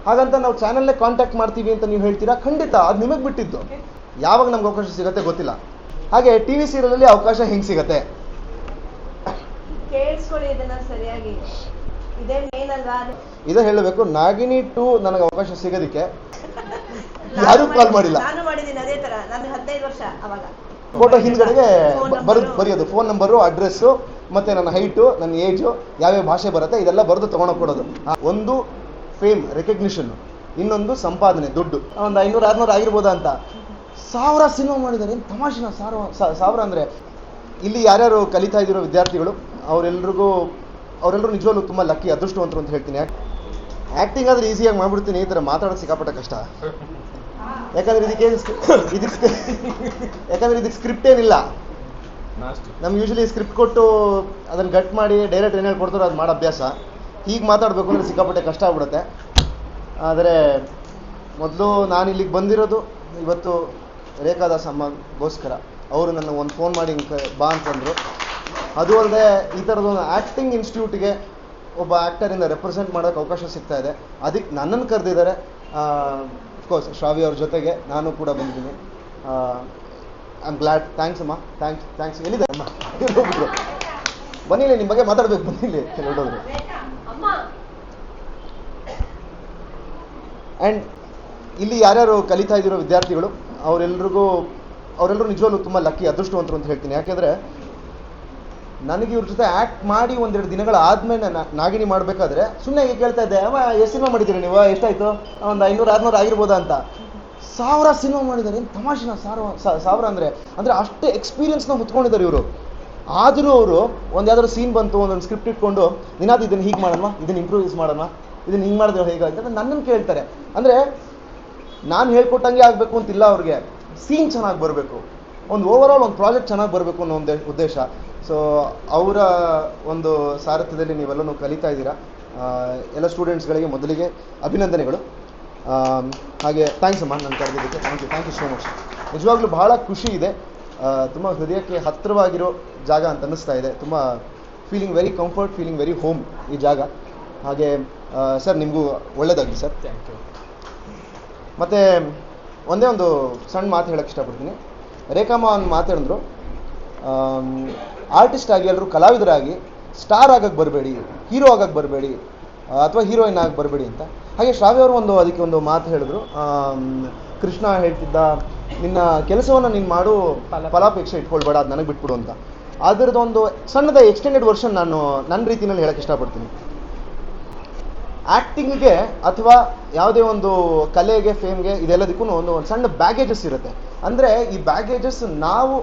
ಹಾಗಂತ ನಾವು ಚಾನಲ್ಲೇ ಕಾಂಟ್ಯಾಕ್ಟ್ ಮಾಡ್ತೀವಿ ಅಂತ ನೀವು ಹೇಳ್ತೀರಾ, ಖಂಡಿತ ಅದು ನಿಮಗೆ ಬಿಟ್ಟಿದ್ದು. ಯಾವಾಗ ನಮ್ಗೆ ಅವಕಾಶ ಸಿಗುತ್ತೆ ಗೊತ್ತಿಲ್ಲ. ಹಾಗೆ ಟಿ ವಿ ಸೀರಿಯಲಲ್ಲಿ ಅವಕಾಶ ಹೆಂಗೆ ಸಿಗತ್ತೆ ಕೇಳಿಸ್ಕೊಳ್ಳಿ ಇದನ್ನ ಸರಿಯಾಗಿ. ಇದೇ ಮೇನ್ ಅಲ್ವಾ? ಇದೇ ಹೇಳಬೇಕು. ನಾಗಿನಿ 2 ನನಗೆ ಅವಕಾಶ ಸಿಗೋದಕ್ಕೆ ಯಾರೂ ಕಾಲ್ ಮಾಡಿಲ್ಲ. ನಾನು ಮಾಡಿದ್ದೀನಿ ಅದೇ ತರ. ನಾನು 15 ವರ್ಷ ಅವಾಗ ಫೋಟೋ ಹಿಂದ್ಗಡೆಗೆ ಬರೆಯೋದು ಫೋನ್ ನಂಬರು, ಅಡ್ರೆಸ್ಸು, ಮತ್ತೆ ನನ್ನ ಹೈಟು, ನನ್ನ ಏಜು, ಯಾವ್ಯಾವ ಭಾಷೆ ಬರುತ್ತೆ ಇದೆಲ್ಲ ಬರೆದು ತೊಗೊಂಡೋಗಿ ಕೊಡೋದು. ಒಂದು ಫೇಮ್ ರೆಕಗ್ನಿಷನ್, ಇನ್ನೊಂದು ಸಂಪಾದನೆ ದುಡ್ಡು. ಒಂದು 500-600 ಆಗಿರ್ಬೋದಾ ಅಂತ 1000 ಸಿನಿಮಾ ಮಾಡಿದ್ದಾರೆ. ಏನು ತಮಾಷೆನ? 1000 ಅಂದರೆ ಇಲ್ಲಿ ಯಾರ್ಯಾರು ಕಲಿತಾ ಇದ್ದಿರೋ ವಿದ್ಯಾರ್ಥಿಗಳು ಅವರೆಲ್ಲರೂ ನಿಜವಾಗ್ಲೂ ತುಂಬ ಲಕ್ಕಿ, ಅದೃಷ್ಟವಂತರು ಅಂತ ಹೇಳ್ತೀನಿ. ಆ್ಯಕ್ಟಿಂಗ್ ಆದರೆ ಈಸಿಯಾಗಿ ಮಾಡ್ಬಿಡ್ತೀನಿ, ಈ ಥರ ಮಾತಾಡೋದು ಸಿಕ್ಕಾಪಟ್ಟ ಕಷ್ಟ. ಯಾಕಂದರೆ ಇದಕ್ಕೆ ಸ್ಕ್ರಿಪ್ಟ್ ಏನಿಲ್ಲ. ನಮ್ಗೆ ಯೂಶಲಿ ಸ್ಕ್ರಿಪ್ಟ್ ಕೊಟ್ಟು ಅದನ್ನು ಗಟ್ ಮಾಡಿ ಡೈರೆಕ್ಟ್ ಏನು ಹೇಳ್ಕೊಡ್ತಾರೋ ಅದು ಮಾಡೋ ಅಭ್ಯಾಸ. ಹೀಗೆ ಮಾತಾಡಬೇಕು ಅಂದರೆ ಸಿಕ್ಕಾಪಟ್ಟೆ ಕಷ್ಟ ಆಗ್ಬಿಡುತ್ತೆ. ಆದರೆ ಮೊದಲು ನಾನು ಇಲ್ಲಿಗೆ ಬಂದಿರೋದು ಇವತ್ತು ರೇಖಾದಾಸ್ ಅಮ್ಮಗೋಸ್ಕರ. ಅವರು ನನ್ನ ಒಂದು ಫೋನ್ ಮಾಡಿ ಬಾ ಅಂತಂದರು. ಅದು ಅಲ್ಲದೆ ಈ ಥರದೊಂದು ಆ್ಯಕ್ಟಿಂಗ್ ಇನ್ಸ್ಟಿಟ್ಯೂಟ್ಗೆ ಒಬ್ಬ ಆ್ಯಕ್ಟರಿಂದ ರೆಪ್ರೆಸೆಂಟ್ ಮಾಡೋಕ್ಕೆ ಅವಕಾಶ ಸಿಗ್ತಾ ಇದೆ. ಅದಕ್ಕೆ ನನ್ನನ್ನು ಕರೆದಿದ್ದಾರೆ. ಅಫ್ಕೋರ್ಸ್ ಶ್ರಾವ್ಯ ಅವ್ರ ಜೊತೆಗೆ ನಾನು ಕೂಡ ಬಂದಿದ್ದೀನಿ. I am glad. ಥ್ಯಾಂಕ್ಸ್ ಅಮ್ಮ. ಥ್ಯಾಂಕ್ಸ್. ಎಲ್ಲಿದೆ ಅಮ್ಮ? ಹೋಗ್ಬಿಟ್ರು. ಬನ್ನಿಲ್ಲ, ನಿಮ್ಮ ಬಗ್ಗೆ ಮಾತಾಡ್ಬೇಕು. ಬನ್ನಿಲ್ಲಿ ಹೊರಟೋದ್ರು. ಆ್ಯಂಡ್ ಇಲ್ಲಿ ಯಾರ್ಯಾರು ಕಲಿತಾ ಇದ್ದಿರೋ ವಿದ್ಯಾರ್ಥಿಗಳು ಅವರೆಲ್ಲರೂ ನಿಜವಾಗ್ಲೂ ತುಂಬ ಲಕ್ಕಿ, ಅದೃಷ್ಟವಂತರು ಅಂತ ಹೇಳ್ತೀನಿ. ಯಾಕೆಂದರೆ ನನಗೆ ಇವ್ರ ಜೊತೆ ಆ್ಯಕ್ಟ್ ಮಾಡಿ 1-2 ದಿನಗಳ ಆದಮೇಲೆ ನಾಗಿನಿ ಮಾಡಬೇಕಾದ್ರೆ ಸುಮ್ಮನೆ ಕೇಳ್ತಾ ಇದ್ದೆ, ಅಮ್ಮ ಎಷ್ಟು ಸಿನಿಮಾ ಮಾಡಿದ್ದೀರಿ ನೀವು? ಎಷ್ಟಾಯಿತು? ಒಂದು 500-600 ಆಗಿರ್ಬೋದಾ ಅಂತ. 1000 ಸಿನಿಮಾ ಮಾಡಿದ್ದಾರೆ. ಏನು ತಮಾಷೆನ? 1000 ಅಂದರೆ ಅಷ್ಟೇ ಎಕ್ಸ್ಪೀರಿಯನ್ಸ್ನ ಹೊತ್ಕೊಂಡಿದ್ದಾರೆ ಇವರು. ಆದರೂ ಅವರು ಯಾವ್ದಾದ್ರು ಸೀನ್ ಬಂತು, ಒಂದೊಂದು ಸ್ಕ್ರಿಪ್ಟ್ ಇಟ್ಕೊಂಡು ನಿನಾದು ಇದನ್ನು ಹೀಗೆ ಮಾಡೋಣ, ಇದನ್ನು ಇಂಪ್ರೂವೈಸ್ ಮಾಡೋಣ, ಇದನ್ನು ಹಿಂಗೆ ಮಾಡಿದ್ರೆ ಹೇಗಾಗುತ್ತೆ ಅಂತ ನನ್ನನ್ನು ಕೇಳ್ತಾರೆ. ಅಂದರೆ ನಾನು ಹೇಳ್ಕೊಟ್ಟಂಗೆ ಆಗಬೇಕು ಅಂತಿಲ್ಲ ಅವ್ರಿಗೆ. ಸೀನ್ ಚೆನ್ನಾಗಿ ಬರಬೇಕು, ಒಂದು ಓವರಾಲ್ ಒಂದು ಪ್ರಾಜೆಕ್ಟ್ ಚೆನ್ನಾಗಿ ಬರಬೇಕು ಅನ್ನೋ ಒಂದು ಉದ್ದೇಶ. ಸೊ ಅವರ ಒಂದು ಸಾರಥ್ಯದಲ್ಲಿ ನೀವೆಲ್ಲನೂ ಕಲಿತಾ ಇದ್ದೀರಾ. ಎಲ್ಲ ಸ್ಟೂಡೆಂಟ್ಸ್ಗಳಿಗೆ ಮೊದಲಿಗೆ ಅಭಿನಂದನೆಗಳು. ಹಾಗೆ ಥ್ಯಾಂಕ್ಸ್ ಅಮ್ಮ ನಾನು ಕರೆದಿದ್ದಕ್ಕೆ. Thank you so much. ನಿಜವಾಗ್ಲೂ ಬಹಳ ಖುಷಿ ಇದೆ. ತುಂಬ ಹೃದಯಕ್ಕೆ ಹತ್ತಿರವಾಗಿರೋ ಜಾಗ ಅಂತ ಅನ್ನಿಸ್ತಾ ಇದೆ. ತುಂಬ feeling very comfort, feeling very home ಈ ಜಾಗ. ಹಾಗೆ ಸರ್ ನಿಮಗೂ ಒಳ್ಳೆಯದಾಗಲಿ ಸರ್. Thank you. ಮತ್ತು ಒಂದೇ ಒಂದು ಸಣ್ಣ ಮಾತು ಹೇಳೋಕ್ಕೆ ಇಷ್ಟಪಡ್ತೀನಿ. ರೇಖಾಮ್ಮ ಒಂದು ಮಾತಾಡಿದ್ರು, ಆರ್ಟಿಸ್ಟ್ ಆಗಿ ಎಲ್ಲರೂ ಕಲಾವಿದರಾಗಿ ಸ್ಟಾರ್ ಆಗಕ್ಕೆ ಬರಬೇಡಿ, ಹೀರೋ ಆಗಕ್ಕೆ ಬರಬೇಡಿ, ಅಥವಾ ಹೀರೋಯಿನ್ ಆಗಿ ಬರಬೇಡಿ ಅಂತ. ಹಾಗೆ ಶ್ರಾವ್ಯ ಅವರು ಅದಕ್ಕೆ ಒಂದು ಮಾತು ಹೇಳಿದ್ರು. ಕೃಷ್ಣ ಹೇಳ್ತಿದ್ದ, ನಿನ್ನ ಕೆಲಸವನ್ನು ನೀನು ಮಾಡು, ಫಲಾಪೇಕ್ಷೆ ಇಟ್ಕೊಳ್ಬೇಡ, ಅದು ನನಗೆ ಬಿಟ್ಬಿಡು ಅಂತ. ಅದರದ್ದೊಂದು ಸಣ್ಣದ ಎಕ್ಸ್ಟೆಂಡೆಡ್ ವರ್ಷನ್ ನಾನು ನನ್ನ ರೀತಿಯಲ್ಲಿ ಹೇಳೋಕ್ಕೆ ಇಷ್ಟಪಡ್ತೀನಿ. ಆ್ಯಕ್ಟಿಂಗ್ಗೆ ಅಥವಾ ಯಾವುದೇ ಒಂದು ಕಲೆಗೆ, ಫೇಮ್ಗೆ, ಇದೆಲ್ಲದಕ್ಕೂ ಒಂದು ಸಣ್ಣ ಬ್ಯಾಗೇಜಸ್ ಇರುತ್ತೆ. ಅಂದರೆ ಈ ಬ್ಯಾಗೇಜಸ್ ನಾವು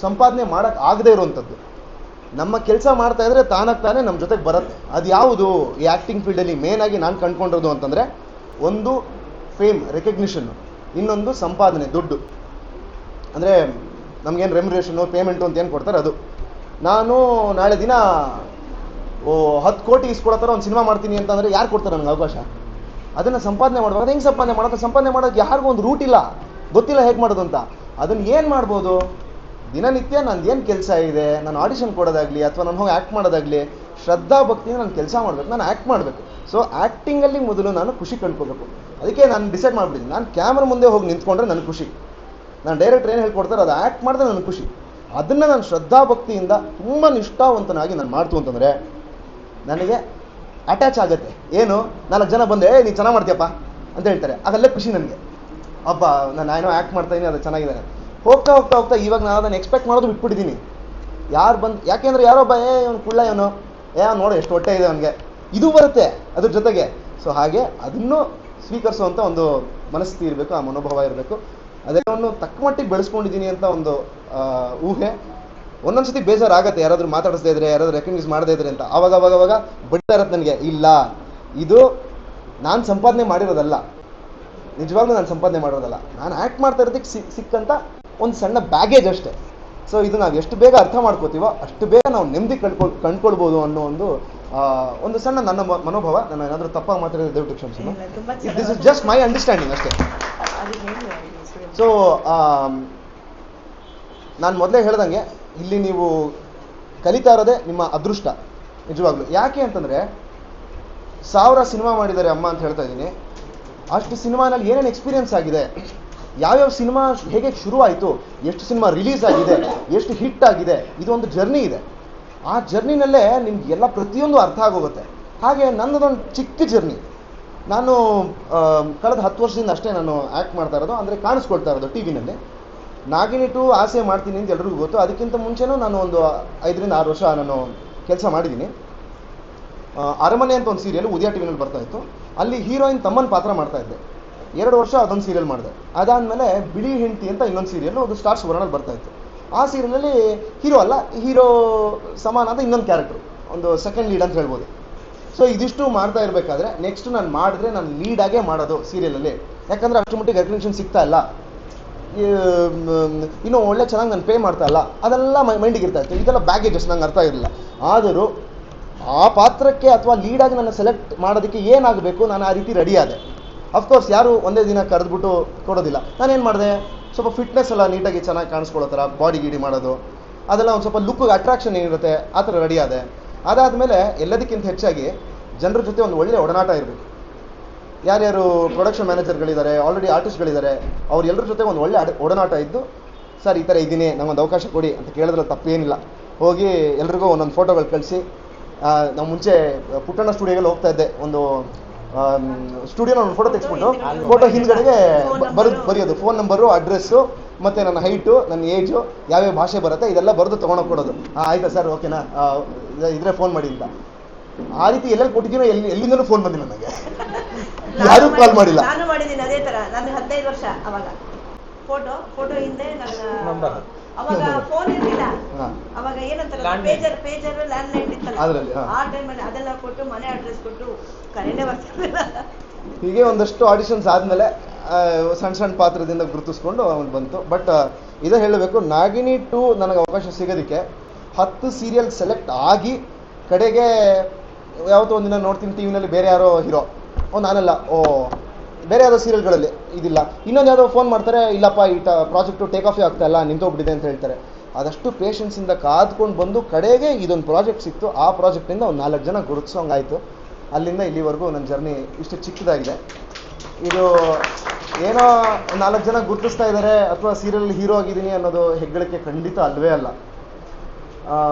ಸಂಪಾದನೆ ಮಾಡೋಕ್ಕೆ ಆಗದೆ ಇರುವಂಥದ್ದು. ನಮ್ಮ ಕೆಲಸ ಮಾಡ್ತಾ ಇದ್ರೆ ತಾನೇ ನಮ್ಮ ಜೊತೆಗೆ ಬರುತ್ತೆ. ಅದು ಯಾವುದು ಈ ಆ್ಯಕ್ಟಿಂಗ್ ಫೀಲ್ಡಲ್ಲಿ ಮೇನಾಗಿ ನಾನು ಕಂಡುಕೊಂಡಿರೋದು ಅಂತಂದರೆ, ಒಂದು ಫೇಮ್ ರೆಕಗ್ನಿಷನ್ನು, ಇನ್ನೊಂದು ಸಂಪಾದನೆ ದುಡ್ಡು. ಅಂದರೆ ನಮಗೇನು ರೆಮ್ಯುನರೇಷನು, ಪೇಮೆಂಟು ಅಂತ ಏನು ಕೊಡ್ತಾರೆ ಅದು. ನಾನು ನಾಳೆ ದಿನ 10 ಕೋಟಿ ಇಸ್ಕೊಡೋ ಥರ ಒಂದು ಸಿನಿಮಾ ಮಾಡ್ತೀನಿ ಅಂತಂದರೆ ಯಾರು ಕೊಡ್ತಾರೆ ನನಗೆ ಅವಕಾಶ? ಅದನ್ನು ಸಂಪಾದನೆ ಮಾಡುವಾಗ ಅದು ಹೆಂಗೆ ಸಂಪಾದನೆ ಮಾಡೋದು ಯಾರಿಗೂ ಒಂದು ರೂಟ್ ಇಲ್ಲ, ಗೊತ್ತಿಲ್ಲ ಹೇಗೆ ಮಾಡೋದು ಅಂತ. ಅದನ್ನು ಏನು ಮಾಡ್ಬೋದು? ದಿನನಿತ್ಯ ನಂದು ಏನು ಕೆಲಸ ಇದೆ, ನಾನು ಆಡಿಷನ್ ಕೊಡೋದಾಗಲಿ ಅಥವಾ ನಾನು ಹೋಗಿ ಆ್ಯಕ್ಟ್ ಮಾಡೋದಾಗಲಿ, ಶ್ರದ್ಧಾ ಭಕ್ತಿಯಿಂದ ನಾನು ಕೆಲಸ ಮಾಡಬೇಕು, ನಾನು ಆ್ಯಕ್ಟ್ ಮಾಡಬೇಕು. ಸೊ ಆ್ಯಕ್ಟಿಂಗಲ್ಲಿ ಮೊದಲು ನಾನು ಖುಷಿ ಕಂಡ್ಕೋಬೇಕು. ಅದಕ್ಕೆ ನಾನು ಡಿಸೈಡ್ ಮಾಡಿಬಿಟ್ಟಿದ್ದೀನಿ, ನಾನು ಕ್ಯಾಮ್ರಾ ಮುಂದೆ ಹೋಗಿ ನಿಂತ್ಕೊಂಡ್ರೆ ನನಗೆ ಖುಷಿ. ನಾನು ಡೈರೆಕ್ಟ್ರ್ ಏನು ಹೇಳ್ಕೊಡ್ತಾರೆ ಅದು ಆ್ಯಕ್ಟ್ ಮಾಡಿದ್ರೆ ನನಗೆ ಖುಷಿ. ಅದನ್ನು ನಾನು ಶ್ರದ್ಧಾ ಭಕ್ತಿಯಿಂದ ತುಂಬ ನಿಷ್ಠಾವಂತನಾಗಿ ನಾನು ಮಾಡ್ತು ಅಂತಂದರೆ ನನಗೆ ಅಟ್ಯಾಚ್ ಆಗುತ್ತೆ. ಏನು, 4 ಜನ ಬಂದೆ ನೀನು ಚೆನ್ನಾಗಿ ಮಾಡ್ತೀಯಪ್ಪ ಅಂತ ಹೇಳ್ತಾರೆ, ಅದಲ್ಲೇ ಖುಷಿ ನನಗೆ. ಅಪ್ಪ ನಾನು ಏನೋ ಆ್ಯಕ್ಟ್ ಮಾಡ್ತಾಯಿದ್ದೀನಿ, ಅದು ಚೆನ್ನಾಗಿದೆ. ಹೋಗ್ತಾ ಇವಾಗ ನಾನು ಅದನ್ನು ಎಕ್ಸ್ಪೆಕ್ಟ್ ಮಾಡೋದು ಬಿಟ್ಬಿಟ್ಟಿದ್ದೀನಿ. ಯಾಕೆಂದರೆ ಯಾರೊಬ್ಬ ಇವನು ಕುಳ್ಳ, ಇವನು ನೋಡು ಎಷ್ಟು ಹೊಟ್ಟೆ ಇದೆ ಅವನಿಗೆ, ಇದು ಬರುತ್ತೆ ಅದ್ರ ಜೊತೆಗೆ. ಸೊ ಹಾಗೆ ಅದನ್ನು ಸ್ವೀಕರಿಸುವಂಥ ಒಂದು ಮನಸ್ಥಿತಿ ಇರಬೇಕು, ಆ ಮನೋಭಾವ ಇರಬೇಕು. ಅದನ್ನು ತಕ್ಕ ಮಟ್ಟಿಗೆ ಬೆಳೆಸ್ಕೊಂಡಿದ್ದೀನಿ ಅಂತ ಒಂದು ಊಹೆ. ಒಂದೊಂದ್ಸತಿ ಬೇಜಾರಾಗತ್ತೆ, ಯಾರಾದರೂ ಮಾತಾಡಿಸ್ದೇ ಇದ್ರೆ, ಯಾರಾದರೂ ರೆಕಗ್ನೈಸ್ ಮಾಡದೇ ಇದ್ರೆ ಅಂತ. ಅವಾಗ ಬಿಡ್ತಾ ಇರತ್ತೆ ನನಗೆ, ಇಲ್ಲ ಇದು ನಾನು ಸಂಪಾದನೆ ಮಾಡಿರೋದಲ್ಲ, ನಿಜವಾಗ್ಲೂ ನಾನು ಸಂಪಾದನೆ ಮಾಡಿರೋದಲ್ಲ, ನಾನು ಆ್ಯಕ್ಟ್ ಮಾಡ್ತಾ ಇರೋದಕ್ಕೆ ಸಿಕ್ಕಂಥ ಒಂದು ಸಣ್ಣ ಬ್ಯಾಗೇಜ್ ಅಷ್ಟೇ. ಸೊ ಇದು ನಾವು ಎಷ್ಟು ಬೇಗ ಅರ್ಥ ಮಾಡ್ಕೋತೀವೋ ಅಷ್ಟು ಬೇಗ ನಾವು ನೆಮ್ಮದಿ ಕಂಡ್ಕೊಳ್ಬೋದು ಅನ್ನೋ ಒಂದು ಸಣ್ಣ ನನ್ನ ಮನೋಭಾವ. ನಾನು ಏನಾದರೂ ತಪ್ಪಾಗಿ ಮಾತಾಡಿದ್ರೆ ದಯವಿಟ್ಟು ಕ್ಷಮಿಸಿ. This is just my understanding ಅಷ್ಟೇ. ಸೊ ನಾನು ಮೊದಲೇ ಹೇಳ್ದಂಗೆ ಇಲ್ಲಿ ನೀವು ಕಲಿತಾ ಇರೋದೇ ನಿಮ್ಮ ಅದೃಷ್ಟ ನಿಜವಾಗ್ಲೂ. ಯಾಕೆ ಅಂತಂದರೆ 1000 ಸಿನಿಮಾ ಮಾಡಿದ್ದಾರೆ ಅಮ್ಮ ಅಂತ ಹೇಳ್ತಾ ಇದ್ದೀನಿ. ಅಷ್ಟು ಸಿನಿಮಾನಲ್ಲಿ ಏನೇನು ಎಕ್ಸ್ಪೀರಿಯನ್ಸ್ ಆಗಿದೆ, ಯಾವ್ಯಾವ ಸಿನಿಮಾ ಹೇಗೆ ಶುರುವಾಯಿತು, ಎಷ್ಟು ಸಿನಿಮಾ ರಿಲೀಸ್ ಆಗಿದೆ, ಎಷ್ಟು ಹಿಟ್ ಆಗಿದೆ, ಇದೊಂದು ಜರ್ನಿ ಇದೆ. ಆ ಜರ್ನಿನಲ್ಲೇ ನಿಮ್ಗೆ ಎಲ್ಲ ಪ್ರತಿಯೊಂದು ಅರ್ಥ ಆಗೋಗುತ್ತೆ. ಹಾಗೆ ನನ್ನದೊಂದು ಚಿಕ್ಕ ಜರ್ನಿ. ನಾನು ಕಳೆದ 10 ವರ್ಷದಿಂದ ಅಷ್ಟೇ ನಾನು ಆ್ಯಕ್ಟ್ ಮಾಡ್ತಾ ಇರೋದು, ಅಂದರೆ ಕಾಣಿಸ್ಕೊಳ್ತಾ ಇರೋದು ಟಿ ವಿನಲ್ಲಿ. ನಾಗಿನಿ 2 ಆಸೆ ಮಾಡ್ತೀನಿ ಅಂತ ಎಲ್ರಿಗೂ ಗೊತ್ತು. ಅದಕ್ಕಿಂತ ಮುಂಚೆನೂ ನಾನು ಒಂದು 5 ರಿಂದ 6 ವರ್ಷ ನಾನು ಕೆಲಸ ಮಾಡಿದ್ದೀನಿ. ಅರಮನೆ ಅಂತ ಒಂದು ಸೀರಿಯಲ್ ಉದಯ ಟಿ ವಿನಲ್ಲಿ ಬರ್ತಾ ಇತ್ತು. ಅಲ್ಲಿ ಹೀರೋಯಿನ್ ತಮ್ಮನ ಪಾತ್ರ ಮಾಡ್ತಾ ಇದ್ದೆ. 2 ವರ್ಷ ಅದೊಂದು ಸೀರಿಯಲ್ ಮಾಡಿದೆ. ಅದಾದಮೇಲೆ ಬಿಳಿ ಹೆಂಡತಿ ಅಂತ ಇನ್ನೊಂದು ಸೀರಿಯಲ್, ಅದು ಸ್ಟಾರ್ ಸುವರ್ಣಲ್ಲಿ ಬರ್ತಾ ಇತ್ತು. ಆ ಸೀರಿಯಲಲ್ಲಿ ಹೀರೋ ಅಲ್ಲ, ಹೀರೋ ಸಮಾನ ಅಂತ ಇನ್ನೊಂದು ಕ್ಯಾರೆಕ್ಟರ್, ಒಂದು ಸೆಕೆಂಡ್ ಲೀಡ್ ಅಂತ ಹೇಳ್ಬೋದು. ಸೊ ಇದಿಷ್ಟು ಮಾಡ್ತಾ ಇರಬೇಕಾದ್ರೆ ನೆಕ್ಸ್ಟ್ ನಾನು ಮಾಡಿದ್ರೆ ನಾನು ಲೀಡಾಗೇ ಮಾಡೋದು ಸೀರಿಯಲಲ್ಲಿ. ಯಾಕಂದರೆ ಅಷ್ಟು ಮಟ್ಟಿಗೆ ರೆಕಗ್ನಿಷನ್ ಸಿಗ್ತಾ ಇಲ್ಲ, ಇನ್ನೂ ಒಳ್ಳೆ ಚೆನ್ನಾಗಿ ನಾನು ಪೇ ಮಾಡ್ತಾ ಇಲ್ಲ, ಅದೆಲ್ಲ ಮೈಂಡಿಗೆ ಇರ್ತಾ ಇತ್ತು. ಇದೆಲ್ಲ ಬ್ಯಾಗೇಜಸ್ ನಂಗೆ ಅರ್ಥ ಇರಲಿಲ್ಲ. ಆದರೂ ಆ ಪಾತ್ರಕ್ಕೆ ಅಥವಾ ಲೀಡಾಗಿ ನನ್ನ ಸೆಲೆಕ್ಟ್ ಮಾಡೋದಕ್ಕೆ ಏನಾಗಬೇಕು, ನಾನು ಆ ರೀತಿ ರೆಡಿ ಆದೆ. ಅಫ್ಕೋರ್ಸ್ ಯಾರು ಒಂದೇ ದಿನ ಕರೆದ್ಬಿಟ್ಟು ಕೊಡೋದಿಲ್ಲ. ನಾನೇನು ಮಾಡಿದೆ, ಸ್ವಲ್ಪ ಫಿಟ್ನೆಸ್ ಎಲ್ಲ ನೀಟಾಗಿ ಚೆನ್ನಾಗಿ ಕಾಣಿಸ್ಕೊಳ್ಳೋ ಥರ ಬಾಡಿ ಗೀಡಿ ಮಾಡೋದು, ಅದೆಲ್ಲ ಒಂದು ಸ್ವಲ್ಪ ಲುಕ್ಗೆ ಅಟ್ರಾಕ್ಷನ್ ಏನಿರುತ್ತೆ ಆ ಥರ ರೆಡಿ ಆದೆ. ಅದಾದಮೇಲೆ ಎಲ್ಲದಕ್ಕಿಂತ ಹೆಚ್ಚಾಗಿ ಜನರ ಜೊತೆ ಒಂದು ಒಳ್ಳೆಯ ಒಡನಾಟ ಇರಬೇಕು. ಯಾರ್ಯಾರು ಪ್ರೊಡಕ್ಷನ್ ಮ್ಯಾನೇಜರ್ಗಳಿದ್ದಾರೆ, ಆಲ್ರೆಡಿ ಆರ್ಟಿಸ್ಟ್ಗಳಿದ್ದಾರೆ, ಅವ್ರೆಲ್ಲರ ಜೊತೆ ಒಂದು ಒಳ್ಳೆ ಒಡನಾಟ ಇದ್ದು, ಸರ್ ಈ ಥರ ಇದ್ದೀನಿ, ನಂಗೊಂದು ಅವಕಾಶ ಕೊಡಿ ಅಂತ ಕೇಳಿದ್ರೆ ತಪ್ಪೇನಿಲ್ಲ. ಹೋಗಿ ಎಲ್ರಿಗೂ ಒಂದೊಂದು ಫೋಟೋಗಳು ಕಳಿಸಿ. ನಾವು ಮುಂಚೆ ಪುಟ್ಟಣ್ಣ ಸ್ಟುಡಿಯೋಗೆಲ್ಲ ಹೋಗ್ತಾ ಇದ್ದೆ. ಒಂದು ಸ್ಟುಡಿಯೋನ ಒಂದು ಫೋಟೋ ತೆಗೆಸ್ಬಿಟ್ಟು ಫೋಟೋ ಹಿಂದ್ಗಡೆಗೆ ಬರೆಯೋದು ಫೋನ್ ನಂಬರು, ಅಡ್ರೆಸ್ಸು, ಮತ್ತು ನನ್ನ ಹೈಟು, ನನ್ನ ಏಜು, ಯಾವ್ಯಾವ ಭಾಷೆ ಬರುತ್ತೆ ಇದೆಲ್ಲ ಬರೆದು ತೊಗೊಂಡೋಗಿ ಕೊಡೋದು. ಆಯ್ತಾ ಸರ್, ಓಕೆನಾ, ಇದ್ರೆ ಫೋನ್ ಮಾಡಿ ಅಂತ. ಆ ರೀತಿ ಎಲ್ಲೆಲ್ಲಿ ಕೊಟ್ಟಿದ್ದೀನೋ ಎಲ್ಲಿಂದಲೂ ಫೋನ್ ಬಂದಿಲ್ಲ ನನಗೆ, ಯಾರೂ ಕಾಲ್ ಮಾಡಿಲ್ಲ. ನಾನು ಮಾಡಿದ್ದೀನಿ ಅದೇ ತರ. ನನಗೆ 15 ವರ್ಷ ಅವಾಗ. ಫೋಟೋ ಹಿಂದೆ ನನ್ನ ಅವಾಗ ಫೋನ್ ಇರ್ಲಿಲ್ಲ. ಅವಾಗ ಏನಂತಾರಲ್ಲ ಪೇಜರ್ ಲ್ಯಾಂಡ್ ಲೈನ್ ಇತ್ತಲ್ಲ, ಆ ಟೈಮಲ್ಲಿ ಅದೆಲ್ಲ ಕೊಟ್ಟು ಮನೆ ಅಡ್ರೆಸ್ ಕೊಟ್ಟು ಕರೆನೇ ಬರ್ತಿರ್ಲಿಲ್ಲ. ಹೀಗೆ ಒಂದಷ್ಟು ಆಡಿಷನ್ಸ್ ಆದಮೇಲೆ ಸಣ್ಣ ಸಣ್ಣ ಪಾತ್ರದಿಂದ ಗುರುತಿಸ್ಕೊಂಡು ಅವನು ಬಂತು. ಬಟ್ ಇದೇ ಹೇಳಬೇಕು, ನಾಗಿನಿ 2 ನನಗೆ ಅವಕಾಶ ಸಿಗೋದಕ್ಕೆ 10 ಸೀರಿಯಲ್ ಸೆಲೆಕ್ಟ್ ಆಗಿ ಕಡೆಗೆ ಯಾವತ್ತೋ ಒಂದಿನ ನೋಡ್ತೀನಿ ಟಿ ವಿನಲ್ಲಿ ಬೇರೆ ಯಾರೋ ಹೀರೋ, ನಾನಲ್ಲ, ಬೇರೆ ಯಾವುದೋ ಸೀರಿಯಲ್ಗಳಲ್ಲಿ ಇದಿಲ್ಲ, ಇನ್ನೊಂದು ಯಾವುದೋ ಫೋನ್ ಮಾಡ್ತಾರೆ, ಇಲ್ಲಪ್ಪ ಈ ಪ್ರಾಜೆಕ್ಟು ಟೇಕ್ ಆಫೇ ಆಗ್ತಾ ಇಲ್ಲ, ನಿಂತೋಗ್ಬಿಟ್ಟಿದೆ ಅಂತ ಹೇಳ್ತಾರೆ. ಅದಷ್ಟು ಪೇಷನ್ಸಿಂದ ಕಾದ್ಕೊಂಡು ಬಂದು ಕಡೆಗೆ ಇದೊಂದು ಪ್ರಾಜೆಕ್ಟ್ ಸಿಕ್ತು. ಆ ಪ್ರಾಜೆಕ್ಟಿಂದ ಒಂದು 4 ಜನ ಗುರುತಿಸೋಂಗಾಯಿತು. ಅಲ್ಲಿಂದ ಇಲ್ಲಿವರೆಗೂ ನನ್ನ ಜರ್ನಿ ಇಷ್ಟು ಚಿಕ್ಕದಾಗಿದೆ. ಇದು ಏನೋ 4 ಜನ ಗುರುತಿಸ್ತಾ ಇದ್ದಾರೆ ಅಥವಾ ಸೀರಿಯಲ್ ಹೀರೋ ಆಗಿದ್ದೀನಿ ಅನ್ನೋದು ಹೆಗ್ಗಳಿಕೆ ಖಂಡಿತ ಅಲ್ವೇ ಅಲ್ಲ.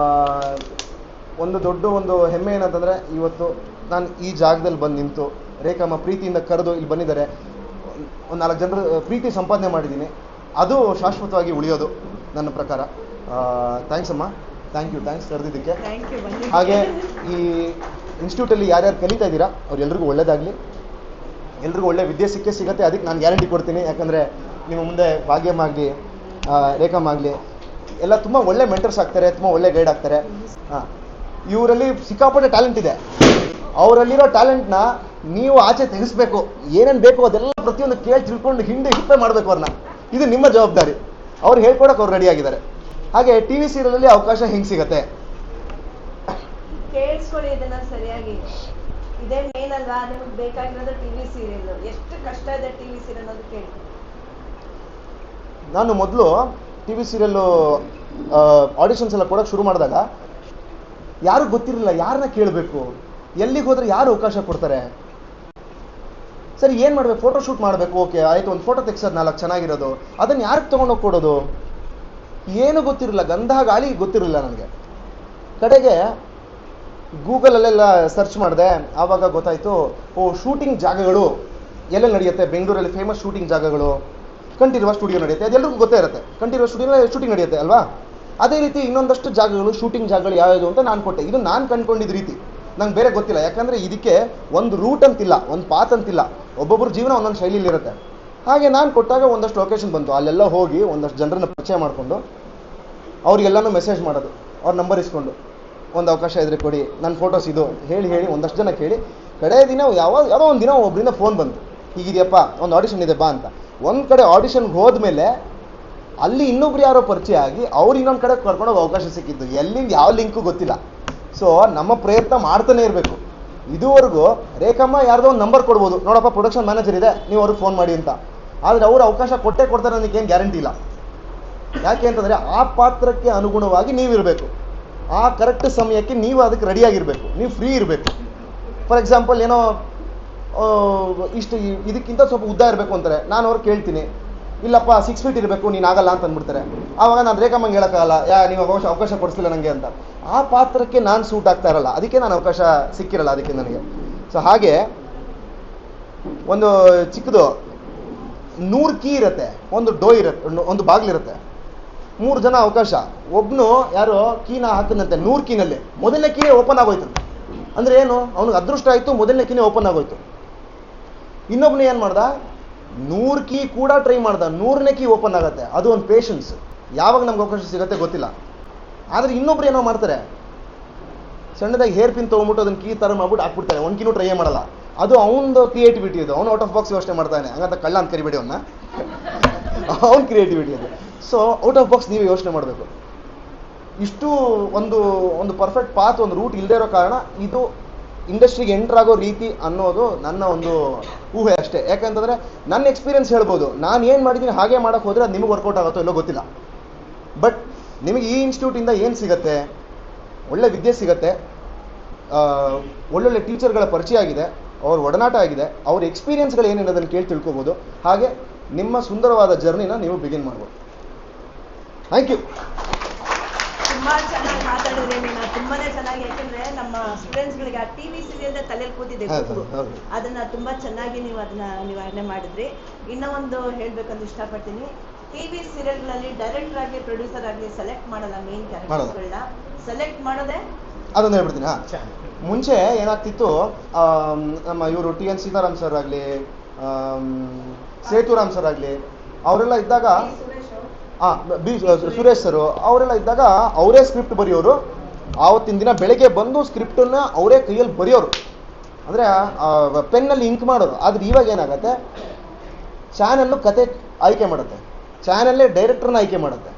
ಒಂದು ದೊಡ್ಡ ಒಂದು ಹೆಮ್ಮೆ ಏನಂತಂದರೆ, ಇವತ್ತು ನಾನು ಈ ಜಾಗದಲ್ಲಿ ಬಂದು ನಿಂತು ರೇಖಮ್ಮ ಪ್ರೀತಿಯಿಂದ ಕರೆದು ಇಲ್ಲಿ ಬಂದಿದ್ದಾರೆ, ಒಂದು 4 ಜನರ ಪ್ರೀತಿ ಸಂಪಾದನೆ ಮಾಡಿದ್ದೀನಿ. ಅದು ಶಾಶ್ವತವಾಗಿ ಉಳಿಯೋದು ನನ್ನ ಪ್ರಕಾರ. ಥ್ಯಾಂಕ್ಸ್ ಅಮ್ಮ, ಥ್ಯಾಂಕ್ಸ್ ಕರೆದಿದ್ದಕ್ಕೆ. ಹಾಗೆ ಈ ಇನ್ಸ್ಟಿಟ್ಯೂಟಲ್ಲಿ ಯಾರ್ಯಾರು ಕಲಿತಾ ಇದ್ದೀರಾ ಅವ್ರೆಲ್ರಿಗೂ ಒಳ್ಳೇದಾಗಲಿ, ಎಲ್ರಿಗೂ ಒಳ್ಳೆ ವಿದ್ಯೆ ಸಿಗುತ್ತೆ. ಅದಕ್ಕೆ ನಾನು ಗ್ಯಾರಂಟಿ ಕೊಡ್ತೀನಿ. ಯಾಕಂದರೆ ನಿಮ್ಮ ಮುಂದೆ ಭಾಗ್ಯಮ್ಮ ಆಗಲಿ, ರೇಖಮ್ಮ ಆಗಲಿ, ಎಲ್ಲ ತುಂಬ ಒಳ್ಳೆ ಮೆಂಟರ್ಸ್ ಆಗ್ತಾರೆ, ತುಂಬ ಒಳ್ಳೆ ಗೈಡ್ ಆಗ್ತಾರೆ. ಇವರಲ್ಲಿ ಸಿಕ್ಕಾಪಟ್ಟೆ ಟ್ಯಾಲೆಂಟ್ ಇದೆ. ಅವರಲ್ಲಿರೋ ಟ್ಯಾಲೆಂಟ್ನ ನೀವು ಆಚೆ ತೆಗೆಸ್ಬೇಕು. ಏನೇನು ಬೇಕು ಅದೆಲ್ಲ ಪ್ರತಿಯೊಂದು ಕೇಳಿ ತಿಳ್ಕೊಂಡು ಹಿಪ್ಪೆ ಮಾಡಬೇಕು ಅವ್ರನ್ನ. ಇದು ನಿಮ್ಮ ಜವಾಬ್ದಾರಿ. ಅವ್ರು ಹೇಳ್ಕೊಡಕ್ಕೆ ಅವ್ರು ರೆಡಿ ಆಗಿದ್ದಾರೆ. ಹಾಗೆ ಟಿ ವಿ ಸೀರಿಯಲಲ್ಲಿ ಅವಕಾಶ ಹೆಂಗೆ ಸಿಗತ್ತೆ ಕೇಳಿಸ್ಕೊಳ್ಳಿ ಇದನ್ನ ಸರಿಯಾಗಿ. ಇದೇ ಮೇನ್ ಅಲ್ವಾ ನಿಮಗೆ ಬೇಕಾಗಿರೋದು ಟಿವಿ ಸೀರಿಯಲ್. ಎಷ್ಟು ಕಷ್ಟ ಇದೆ ಟಿವಿ ಸೀರಿಯಲ್ ಅನ್ನೋದು ಕೇಳಿ. ನಾನು ಮೊದಲು ಟಿ ವಿ ಸೀರಿಯಲ್ಲು ಆಡಿಷನ್ಸ್ ಎಲ್ಲ ಕೊಡೋಕ್ಕೆ ಶುರು ಮಾಡಿದಾಗ ಯಾರು ಗೊತ್ತಿರಲಿಲ್ಲ, ಯಾರನ್ನ ಕೇಳಬೇಕು, ಎಲ್ಲಿಗೆ ಹೋದ್ರೆ ಯಾರು ಅವಕಾಶ ಕೊಡ್ತಾರೆ, ಸರಿ ಏನು ಮಾಡಬೇಕು, ಫೋಟೋ ಶೂಟ್ ಮಾಡಬೇಕು, ಓಕೆ ಆಯಿತು, ಒಂದು ಫೋಟೋ ತೆಗ್ಸೋದು 4 ಚೆನ್ನಾಗಿರೋದು, ಅದನ್ನು ಯಾರಿಗೆ ತೊಗೊಂಡೋಗಿ ಕೊಡೋದು, ಏನು ಗೊತ್ತಿರಲಿಲ್ಲ, ಗಂಧ ಗಾಳಿ ಗೊತ್ತಿರಲಿಲ್ಲ ನನಗೆ. ಕಡೆಗೆ ಗೂಗಲಲ್ಲೆಲ್ಲ ಸರ್ಚ್ ಮಾಡಿದೆ. ಆವಾಗ ಗೊತ್ತಾಯಿತು, ಶೂಟಿಂಗ್ ಜಾಗಗಳು ಎಲ್ಲೆಲ್ಲಿ ನಡೆಯುತ್ತೆ, ಬೆಂಗಳೂರಲ್ಲಿ ಫೇಮಸ್ ಶೂಟಿಂಗ್ ಜಾಗಗಳು, ಕಂಠೀರವ ಸ್ಟುಡಿಯೋ ನಡೆಯುತ್ತೆ, ಅದೆಲ್ಲರಿಗೂ ಗೊತ್ತೇ ಇರುತ್ತೆ, ಕಂಠೀರವ ಸ್ಟುಡಿಯೋನಲ್ಲಿ ಶೂಟಿಂಗ್ ನಡೆಯುತ್ತೆ ಅಲ್ವಾ. ಅದೇ ರೀತಿ ಇನ್ನೊಂದಷ್ಟು ಜಾಗಗಳು, ಶೂಟಿಂಗ್ ಜಾಗಗಳು ಯಾವ್ಯಾವುದು ಅಂತ ನಾನು ಕೊಟ್ಟೆ. ಇದು ನಾನು ಕಂಡುಕೊಂಡಿದ್ದ ರೀತಿ, ನಂಗೆ ಬೇರೆ ಗೊತ್ತಿಲ್ಲ. ಯಾಕಂದರೆ ಇದಕ್ಕೆ ಒಂದು ರೂಟ್ ಅಂತಿಲ್ಲ, ಒಂದು ಪಾತ್ ಅಂತಿಲ್ಲ, ಒಬ್ಬೊಬ್ಬರ ಜೀವನ ಒಂದೊಂದು ಶೈಲಿಲಿರುತ್ತೆ. ಹಾಗೆ ನಾನು ಕೊಟ್ಟಾಗ ಒಂದಷ್ಟು ಲೊಕೇಶನ್ ಬಂತು. ಅಲ್ಲೆಲ್ಲ ಹೋಗಿ ಒಂದಷ್ಟು ಜನರನ್ನ ಪರಿಚಯ ಮಾಡಿಕೊಂಡು ಅವ್ರಿಗೆಲ್ಲನೂ ಮೆಸೇಜ್ ಮಾಡೋದು, ಅವ್ರ ನಂಬರ್ ಇಸ್ಕೊಂಡು, ಒಂದು ಅವಕಾಶ ಇದ್ರೆ ಕೊಡಿ, ನನ್ನ ಫೋಟೋಸ್ ಇದು ಹೇಳಿ ಒಂದಷ್ಟು ಜನ ಕೇಳಿ, ಕಡೆ ದಿನ ಯಾವುದೋ ಒಂದು ದಿನ ಒಬ್ಬರಿಂದ ಫೋನ್ ಬಂತು, ಹೀಗಿದೆಯಪ್ಪ ಒಂದು ಆಡಿಷನ್ ಇದೆ ಬಾ ಅಂತ. ಒಂದು ಕಡೆ ಆಡಿಷನ್ಗೆ ಹೋದ್ಮೇಲೆ ಅಲ್ಲಿ ಇನ್ನೊಬ್ರು ಯಾರೋ ಪರಿಚಯ ಆಗಿ ಅವ್ರು ಇನ್ನೊಂದು ಕಡೆ ಕರ್ಕೊಂಡೋಗಿ ಅವಕಾಶ ಸಿಕ್ಕಿದ್ದು. ಎಲ್ಲಿಂದ ಯಾವ ಲಿಂಕು ಗೊತ್ತಿಲ್ಲ. ಸೊ ನಮ್ಮ ಪ್ರಯತ್ನ ಮಾಡ್ತಾನೆ ಇರಬೇಕು. ಇದುವರೆಗೂ ರೇಖಮ್ಮ ಯಾರ್ದೋ ಒಂದು ನಂಬರ್ ಕೊಡ್ಬೋದು, ನೋಡಪ್ಪ ಪ್ರೊಡಕ್ಷನ್ ಮ್ಯಾನೇಜರ್ ಇದೆ, ನೀವು ಅವ್ರಿಗೆ ಫೋನ್ ಮಾಡಿ ಅಂತ. ಆದರೆ ಅವರು ಅವಕಾಶ ಕೊಡ್ತಾರೆ ಅನ್ನೋಕ್ಕೆ ಏನು ಗ್ಯಾರಂಟಿ ಇಲ್ಲ. ಯಾಕೆ ಅಂತಂದರೆ ಆ ಪಾತ್ರಕ್ಕೆ ಅನುಗುಣವಾಗಿ ನೀವಿರಬೇಕು, ಆ ಕರೆಕ್ಟ್ ಸಮಯಕ್ಕೆ ನೀವು ಅದಕ್ಕೆ ರೆಡಿಯಾಗಿರಬೇಕು, ನೀವು ಫ್ರೀ ಇರಬೇಕು. ಫಾರ್ ಎಕ್ಸಾಂಪಲ್ ಏನೋ ಇಷ್ಟು ಇದಕ್ಕಿಂತ ಸ್ವಲ್ಪ ಉದ್ದ ಇರಬೇಕು ಅಂತಾರೆ. ನಾನು ಅವ್ರು ಕೇಳ್ತೀನಿ, ಇಲ್ಲಪ್ಪ 6 ಫೀಟ್ ಇರಬೇಕು, ನೀನು ಆಗಲ್ಲ ಅಂತ ಅಂದ್ಬಿಡ್ತಾರೆ. ಆವಾಗ ನಾನು ರೇಖಾಮಂಗೆ ಹೇಳೋಕ್ಕಾಗಲ್ಲ, ನೀವು ಅವಕಾಶ ಕೊಡಿಸ್ಲಿಲ್ಲ ನನಗೆ ಅಂತ. ಆ ಪಾತ್ರಕ್ಕೆ ನಾನು ಸೂಟ್ ಆಗ್ತಾ ಇರಲ್ಲ, ಅದಕ್ಕೆ ನಾನು ಅವಕಾಶ ಸಿಕ್ಕಿರಲ್ಲ ಅದಕ್ಕೆ ನನಗೆ. ಸೊ ಹಾಗೆ ಒಂದು ಚಿಕ್ಕದು 100 ಕೀ ಇರುತ್ತೆ, ಒಂದು ಇರುತ್ತೆ, ಒಂದು ಬಾಗಿಲಿರುತ್ತೆ, 3 ಜನ ಅವಕಾಶ. ಒಬ್ಬನು ಯಾರೋ ಕೀನ ಹಾಕಿದಂತೆ 100 ಕೀನಲ್ಲಿ ಮೊದಲನೇ ಕೀನೇ ಓಪನ್ ಆಗೋಯ್ತು. ಅಂದರೆ ಏನು, ಅವ್ನಿಗೆ ಅದೃಷ್ಟ ಆಯಿತು, ಮೊದಲನೇ ಕೀನೇ ಓಪನ್ ಆಗೋಯ್ತು. ಇನ್ನೊಬ್ಬನು ಏನು ಮಾಡ್ದ, 100 ಕೀ ಕೂಡ ಟ್ರೈ ಮಾಡ್ದ, 100ನೇ ಕೀ ಓಪನ್ ಆಗುತ್ತೆ. ಅದು ಒಂದು ಪೇಷನ್ಸ್. ಯಾವಾಗ ನಮ್ಗೆ ಅವಕಾಶ ಸಿಗುತ್ತೆ ಗೊತ್ತಿಲ್ಲ. ಆದರೆ ಇನ್ನೊಬ್ರು ಏನೋ ಮಾಡ್ತಾರೆ, ಸಣ್ಣದಾಗಿ ಹೇರ್ ಪಿನ್ ತೊಗೊಂಬಿಟ್ಟು ಅದನ್ನು ಕೀ ಥರ ಮಾಡ್ಬಿಟ್ಟು ಹಾಕ್ಬಿಡ್ತಾರೆ, ಒಂದು ಕೀನೂ ಟ್ರೈ ಮಾಡಲ್ಲ. ಅದು ಅವನದು ಕ್ರಿಯೇಟಿವಿಟಿ, ಅದು ಅವನು ಔಟ್ ಆಫ್ ಬಾಕ್ಸ್ ಯೋಚನೆ ಮಾಡ್ತಾನೆ. ಹಂಗಂತ ಕಳ್ಳ ಅಂತ ಕರಿಬೇಡಿ ಅವನ್ನ, ಅವನ ಕ್ರಿಯೇಟಿವಿಟಿ ಅದು. ಸೊ ಔಟ್ ಆಫ್ ಬಾಕ್ಸ್ ನೀವೇ ಯೋಚನೆ ಮಾಡಬೇಕು. ಇಷ್ಟು ಒಂದು ಪರ್ಫೆಕ್ಟ್ ಪಾತ್, ಒಂದು ರೂಟ್ ಇಲ್ಲದೆ ಇರೋ ಕಾರಣ ಇದು ಇಂಡಸ್ಟ್ರಿಗೆ ಎಂಟರ್ ಆಗೋ ರೀತಿ ಅನ್ನೋದು ನನ್ನ ಒಂದು ಊಹೆ ಅಷ್ಟೇ. ಯಾಕಂತಂದರೆ ನನ್ನ ಎಕ್ಸ್ಪೀರಿಯನ್ಸ್ ಹೇಳ್ಬೋದು, ನಾನು ಏನು ಮಾಡಿದ್ದೀನಿ ಹಾಗೆ ಮಾಡೋಕ್ಕೆ ಹೋದರೆ ಅದು ನಿಮಗೆ ವರ್ಕೌಟ್ ಆಗುತ್ತೋ ಇಲ್ಲೋ ಗೊತ್ತಿಲ್ಲ. ಬಟ್ ನಿಮಗೆ ಈ ಇನ್ಸ್ಟಿಟ್ಯೂಟಿಂದ ಏನು ಸಿಗುತ್ತೆ, ಒಳ್ಳೆ ವಿದ್ಯೆ ಸಿಗುತ್ತೆ, ಒಳ್ಳೊಳ್ಳೆ ಟೀಚರ್ಗಳ ಪರಿಚಯ ಆಗಿದೆ, ಅವ್ರ ಒಡನಾಟ ಆಗಿದೆ, ಅವ್ರ ಎಕ್ಸ್ಪೀರಿಯನ್ಸ್ಗಳು ಏನೇನೋದನ್ನು ಕೇಳಿ ತಿಳ್ಕೊಬೋದು. ಹಾಗೆ ನಿಮ್ಮ ಸುಂದರವಾದ ಜರ್ನಿನ ನೀವು ಬಿಗಿನ್ ಮಾಡ್ಬೋದು. Thank you. ತುಂಬಾ ಚೆನ್ನಾಗಿ ಮಾತಾಡಿದ್ರೆ ನೀನು, ತುಂಬಾನೇ ಚೆನ್ನಾಗಿ. ಯಾಕಂದ್ರೆ ನಮ್ಮ ಸ್ಟೂಡೆಂಟ್ಸ್ಗಳಿಗೆ ಆ ಟಿವಿ ಸೀರಿಯಲ್ ತಲೆಯಲ್ಲಿ ಕೂತಿದೆ, ಅದನ್ನ ತುಂಬಾ ಚೆನ್ನಾಗಿ ನೀವು ಅದನ್ನ ನಿವಾರಣೆ ಮಾಡಿದ್ರಿ. ಇನ್ನೂ ಒಂದು ಹೇಳ್ಬೇಕಂತ ಇಷ್ಟಪಡ್ತೀನಿ, ಟಿವಿ ಸೀರಿಯಲ್ಗಳಲ್ಲಿ ಡೈರೆಕ್ಟರ್ ಆಗಲಿ ಪ್ರೊಡ್ಯೂಸರ್ ಆಗಲಿ ಸೆಲೆಕ್ಟ್ ಮಾಡಲ್ಲ, ಮೇನ್ ಕ್ಯಾರೆಕ್ಟರ್ಸ್ಗಳನ್ನ ಸೆಲೆಕ್ಟ್ ಮಾಡೋದೇ. ಅದೊಂದು ಹೇಳ್ಬಿಡ್ತೀನಿ. ಮುಂಚೆ ಏನಾಗ್ತಿತ್ತು, ನಮ್ಮ ಇವರು TN ಸೀತಾರಾಮ್ ಸರ್ ಆಗಲಿ, ಸೇತುರಾಮ್ ಸರ್ ಆಗಲಿ, ಅವರೆಲ್ಲ ಇದ್ದಾಗ, ಸುರೇಶ್ ಸರು ಅವರೆಲ್ಲ ಇದ್ದಾಗ ಅವರೇ ಸ್ಕ್ರಿಪ್ಟ್ ಬರೆಯೋರು. ಆವತ್ತಿನ ದಿನ ಬೆಳಗ್ಗೆ ಬಂದು ಸ್ಕ್ರಿಪ್ಟನ್ನು ಅವರೇ ಕೈಯಲ್ಲಿ ಬರೆಯೋರು, ಅಂದರೆ ಪೆನ್ನಲ್ಲಿ ಇಂಕ್ ಮಾಡೋರು. ಆದರೆ ಇವಾಗ ಏನಾಗುತ್ತೆ, ಚಾನಲ್ಲು ಕತೆ ಆಯ್ಕೆ ಮಾಡುತ್ತೆ, ಚಾನಲ್ಲೇ ಡೈರೆಕ್ಟರ್ನ ಆಯ್ಕೆ ಮಾಡುತ್ತೆ,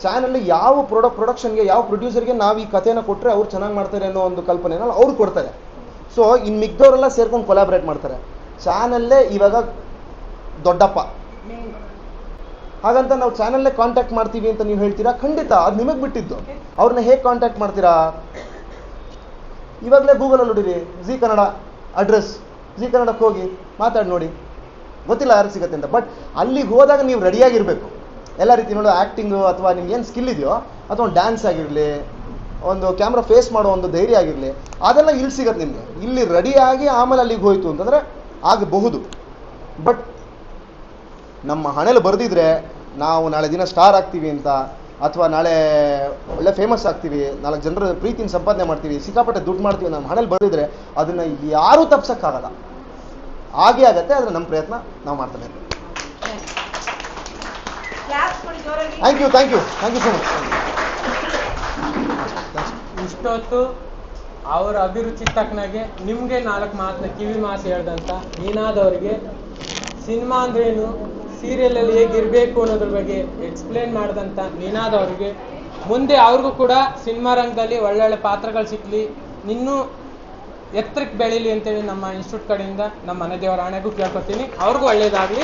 ಚಾನಲ್ಲಿ ಯಾವ ಪ್ರೊಡಕ್ಷನ್ಗೆ, ಯಾವ ಪ್ರೊಡ್ಯೂಸರ್ಗೆ ನಾವು ಈ ಕಥೆನ ಕೊಟ್ಟರೆ ಅವ್ರು ಚೆನ್ನಾಗಿ ಮಾಡ್ತಾರೆ ಅನ್ನೋ ಒಂದು ಕಲ್ಪನೆನ ಅವ್ರು ಕೊಡ್ತಾರೆ. ಸೊ ಇನ್ನು ಮಿಕ್ದವರೆಲ್ಲ ಸೇರ್ಕೊಂಡು ಕೊಲಾಬ್ರೇಟ್ ಮಾಡ್ತಾರೆ. ಚಾನಲ್ಲೇ ಇವಾಗ ದೊಡ್ಡಪ್ಪ. ಹಾಗಂತ ನಾವು ಚಾನಲ್ಲೇ ಕಾಂಟ್ಯಾಕ್ಟ್ ಮಾಡ್ತೀವಿ ಅಂತ ನೀವು ಹೇಳ್ತೀರಾ? ಖಂಡಿತ ಅದು ನಿಮಗೆ ಬಿಟ್ಟಿದ್ದು. ಅವ್ರನ್ನ ಹೇಗೆ ಕಾಂಟ್ಯಾಕ್ಟ್ ಮಾಡ್ತೀರಾ? ಇವಾಗಲೇ ಗೂಗಲಲ್ಲಿ ನೋಡಿರಿ, ಜಿ ಕನ್ನಡ ಅಡ್ರೆಸ್, ಜಿ ಕನ್ನಡಕ್ಕೆ ಹೋಗಿ ಮಾತಾಡಿ ನೋಡಿ, ಗೊತ್ತಿಲ್ಲ ಯಾರು ಸಿಗುತ್ತೆ ಅಂತ. ಬಟ್ ಅಲ್ಲಿಗೆ ಹೋದಾಗ ನೀವು ರೆಡಿಯಾಗಿರಬೇಕು ಎಲ್ಲ ರೀತಿ. ನೋಡಿ, ಆ್ಯಕ್ಟಿಂಗು ಅಥವಾ ನಿಮ್ಗೆ ಏನು ಸ್ಕಿಲ್ ಇದೆಯೋ, ಅಥವಾ ಒಂದು ಡ್ಯಾನ್ಸ್ ಆಗಿರಲಿ, ಒಂದು ಕ್ಯಾಮ್ರಾ ಫೇಸ್ ಮಾಡೋ ಒಂದು ಧೈರ್ಯ ಆಗಿರಲಿ, ಅದೆಲ್ಲ ಇಲ್ಲಿ ಸಿಗುತ್ತೆ ನಿಮಗೆ. ಇಲ್ಲಿ ರೆಡಿಯಾಗಿ ಆಮೇಲೆ ಅಲ್ಲಿಗೆ ಹೋಯ್ತು ಅಂತಂದರೆ ಆಗಬಹುದು. ಬಟ್ ನಮ್ಮ ಹಣೆಯಲ್ಲಿ ಬರೆದಿದ್ರೆ ನಾವು ನಾಳೆ ದಿನ ಸ್ಟಾರ್ ಆಗ್ತೀವಿ ಅಂತ, ಅಥವಾ ನಾಳೆ ಒಳ್ಳೆ ಫೇಮಸ್ ಆಗ್ತೀವಿ, 4 ಜನರ ಪ್ರೀತಿನ ಸಂಪಾದನೆ ಮಾಡ್ತೀವಿ, ಸಿಕ್ಕಾಪಟ್ಟೆ ದುಡ್ಡು ಮಾಡ್ತೀವಿ, ನಮ್ಮ ಹಣೆಯಲ್ಲಿ ಬರೆದಿದ್ರೆ ಅದನ್ನು ಯಾರೂ ತಪ್ಸೋಕ್ಕಾಗಲ್ಲ. ಹಾಗೇ ಆಗತ್ತೆ. ಆದರೆ ನಮ್ಮ ಪ್ರಯತ್ನ ನಾವು ಮಾಡ್ತೇವೆ. Thank you so much. ಇಷ್ಟೊತ್ತು ಅವರ ಅಭಿರುಚಿ ತಕ್ಕನಾಗೆ ನಿಮಗೆ 4 ಮಾತನ್ನ ಕಿವಿ ಮಾತು ಹೇಳ್ದಂಥ ನೀನಾದವರಿಗೆ ಸಿನಿಮಾ ಅಂದ್ರೇನು, ಸೀರಿಯಲಲ್ಲಿ ಹೇಗಿರಬೇಕು ಅನ್ನೋದ್ರ ಬಗ್ಗೆ ಎಕ್ಸ್ಪ್ಲೇನ್ ಮಾಡಿದಂಥ ನೀನಾದವರಿಗೆ, ಮುಂದೆ ಅವ್ರಿಗೂ ಕೂಡ ಸಿನಿಮಾ ರಂಗದಲ್ಲಿ ಒಳ್ಳೊಳ್ಳೆ ಪಾತ್ರಗಳು ಸಿಕ್ಕಲಿ, ಇನ್ನೂ ಎತ್ತರಕ್ಕೆ ಬೆಳೀಲಿ ಅಂತೇಳಿ ನಮ್ಮ ಇನ್ಸ್ಟಿಟ್ಯೂಟ್ ಕಡೆಯಿಂದ ನಮ್ಮ ಮನೆ ದೇವರ ಆಣೆಗೂ ಕೇಳ್ಕೊತೀನಿ. ಅವ್ರಿಗೂ ಒಳ್ಳೇದಾಗಲಿ.